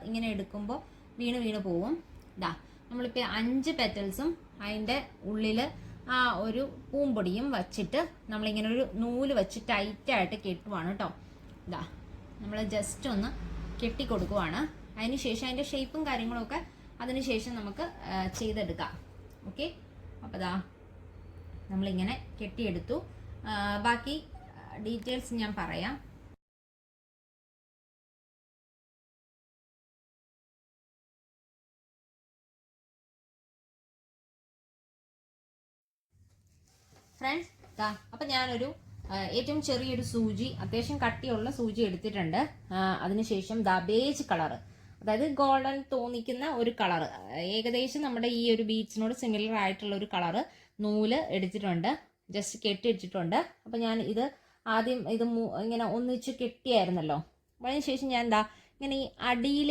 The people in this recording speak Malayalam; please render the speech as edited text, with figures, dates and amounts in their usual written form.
ഇങ്ങനെ എടുക്കുമ്പോൾ വീണ് പോവും. ഇതാ നമ്മളിപ്പോൾ 5 പെറ്റൽസും അതിൻ്റെ ഉള്ളിൽ ആ ഒരു പൂമ്പൊടിയും വച്ചിട്ട് നമ്മളിങ്ങനെ ഒരു നൂല് വെച്ച് ടൈറ്റായിട്ട് കെട്ടുവാണ് കേട്ടോ. ഇതാ നമ്മൾ ജസ്റ്റ് ഒന്ന് കെട്ടി കൊടുക്കുവാണ്. അതിന് ശേഷം അതിൻ്റെ ഷേപ്പും കാര്യങ്ങളൊക്കെ അതിന് ശേഷം നമുക്ക് ചെയ്തെടുക്കാം. ഓക്കെ, അപ്പോൾ ഇതാ നമ്മളിങ്ങനെ കെട്ടിയെടുത്തു. ബാക്കി ഡീറ്റെയിൽസ് ഞാൻ പറയാം. ഫ്രണ്ട്സ് അപ്പം ഞാനൊരു ഏറ്റവും ചെറിയൊരു സൂചി, അത്യാവശ്യം കട്ടിയുള്ള സൂചി എടുത്തിട്ടുണ്ട്. അതിനുശേഷം ബേജ് കളറ്, അതായത് ഗോൾഡൻ തോന്നിക്കുന്ന ഒരു കളറ്, ഏകദേശം നമ്മുടെ ഈ ഒരു ബീഡ്സിനോട് സിമിലർ ആയിട്ടുള്ള ഒരു കളറ് നൂല് എടുത്തിട്ടുണ്ട്. ജസ്റ്റ് കെട്ടിയിട്ടിട്ടുണ്ട്. അപ്പം ഞാൻ ഇത് ആദ്യം ഇത് ഇങ്ങനെ ഒന്നിച്ച് കെട്ടിയായിരുന്നല്ലോ. അതിനുശേഷം ഞാൻ ഇങ്ങനെ ഈ അടിയിലെ